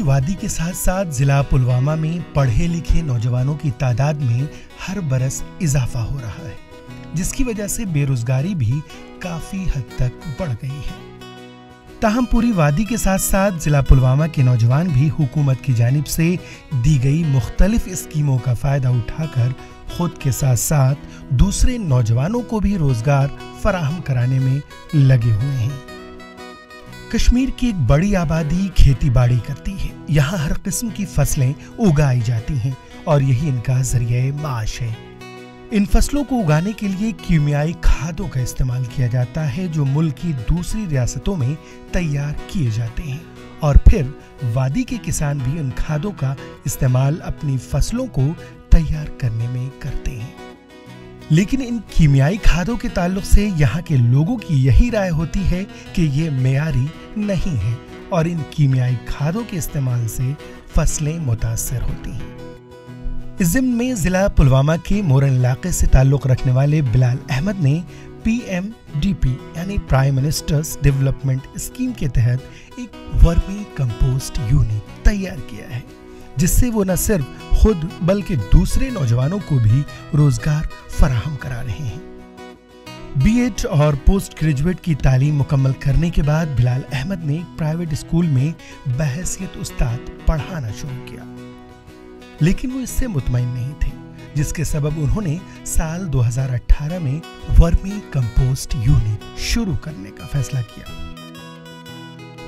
वादी के साथ साथ जिला पुलवामा में पढ़े लिखे नौजवानों की तादाद में हर बरस इजाफा हो रहा है, जिसकी वजह से बेरोजगारी भी काफी हद तक बढ़ गई है। ताहम पूरी वादी के साथ साथ जिला पुलवामा के नौजवान भी हुकूमत की जानिब से दी गई मुख्तलिफ स्कीमों का फायदा उठाकर खुद के साथ साथ दूसरे नौजवानों को भी रोजगार फराहम कराने में लगे हुए हैं। कश्मीर की एक बड़ी आबादी खेती बाड़ी करती है। यहाँ हर किस्म की फसलें उगाई जाती हैं और यही इनका जरिए माश है। इन फसलों को उगाने के लिए कीमियाई खादों का इस्तेमाल किया जाता है, जो मुल्क की दूसरी रियासतों में तैयार किए जाते हैं और फिर वादी के किसान भी इन खादों का इस्तेमाल अपनी फसलों को तैयार करने में करते हैं। लेकिन इन कीमियाई खादों के ताल्लुक से यहाँ के लोगों की यही राय होती है कि ये मेयारी नहीं है और इन कीमियाई खादों के इस्तेमाल से फसलें मुतासर होती हैं। इस ज़िम्न में जिला पुलवामा के मोरन इलाके से ताल्लुक रखने वाले बिलाल अहमद ने PMDP यानी प्राइम मिनिस्टर्स डेवलपमेंट स्कीम के तहत एक वर्मी कंपोस्ट यूनिट तैयार किया है, जिससे वो न सिर्फ खुद बल्कि दूसरे नौजवानों को भी रोजगार फराहम करा रहे हैं। BEd और पोस्ट ग्रेजुएट की तालीम मुकम्मल करने के बाद बिलाल अहमद ने एक प्राइवेट स्कूल में बहैसियत उस्ताद पढ़ाना शुरू किया, लेकिन वो इससे मुतमईन नहीं थे, जिसके सबब उन्होंने साल 2018 में वर्मी कंपोस्ट यूनिट शुरू करने का फैसला किया।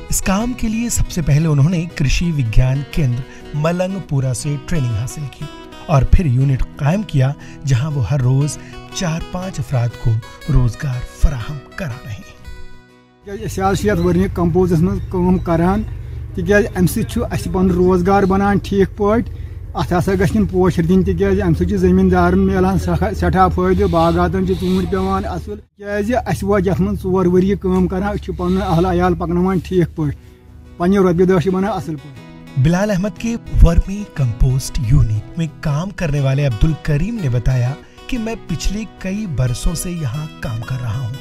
इस काम के लिए सबसे पहले उन्होंने कृषि विज्ञान केंद्र मलंगपुरा से ट्रेनिंग हासिल की और फिर यूनिट कायम किया, जहां वो हर रोज 4-5 अफराद को रोजगार फराहम करा रहे हैं। वर्मी कंपोस्टस में काम करान तिक रोजगार बनान ठीक पाट अत हसा गन पोशर दिन तिक जमींदार मिलान सठा फायदे बागातन ूंट पेवान असल क्या वह ये 4 वरी काम करान पन अहल अयाल पकनान ठीक पाट पन्ने रोपये दह बनान असल पाट। बिलाल अहमद के वर्मी कंपोस्ट यूनिट में काम करने वाले अब्दुल करीम ने बताया कि मैं पिछले कई बरसों से यहाँ काम कर रहा हूँ।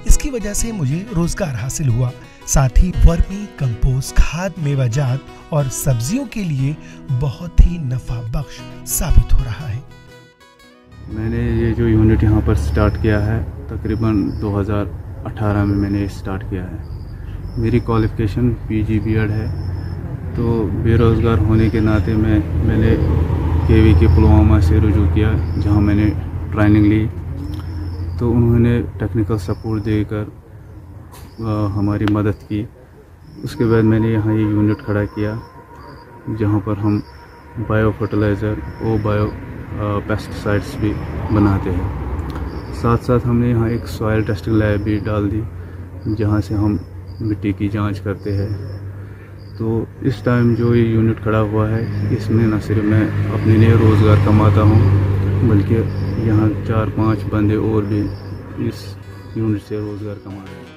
इसकी वजह से मुझे रोजगार हासिल हुआ, साथ ही वर्मी कंपोस्ट खाद मेवाजात और सब्जियों के लिए बहुत ही नफा बख्श साबित हो रहा है। मैंने ये जो यूनिट यहाँ पर स्टार्ट किया है तकरीबन 2018 में मैंने स्टार्ट किया है। मेरी क्वालिफिकेशन PG BEd है, तो बेरोज़गार होने के नाते मैंने KV के पुलवामा से रुजू किया, जहाँ मैंने ट्रेनिंग ली। तो उन्होंने टेक्निकल सपोर्ट देकर हमारी मदद की। उसके बाद मैंने यहाँ ये यूनिट खड़ा किया, जहाँ पर हम बायो फर्टिलाइज़र और बायो पेस्टिसाइड्स भी बनाते हैं। साथ साथ हमने यहाँ एक सॉइल टेस्टिंग लैब भी डाल दी, जहाँ से हम मिट्टी की जांच करते हैं। तो इस टाइम जो ये यूनिट खड़ा हुआ है, इसमें न सिर्फ मैं अपने लिए रोज़गार कमाता हूँ, बल्कि यहाँ 4-5 बंदे और भी इस यूनिट से रोज़गार कमा रहे हैं।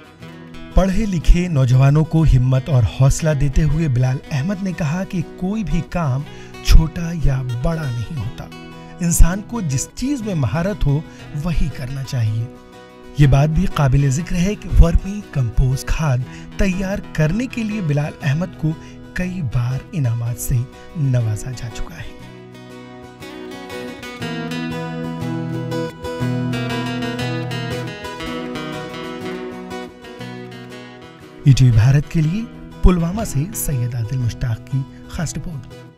पढ़े लिखे नौजवानों को हिम्मत और हौसला देते हुए बिलाल अहमद ने कहा कि कोई भी काम छोटा या बड़ा नहीं होता, इंसान को जिस चीज में महारत हो वही करना चाहिए। ये बात भी काबिल जिक्र है कि वर्मी कंपोस्ट खाद तैयार करने के लिए बिलाल अहमद को कई बार इनामात से नवाजा जा चुका है। ETV भारत के लिए पुलवामा से सैयद आदिल मुश्ताक की खास रिपोर्ट।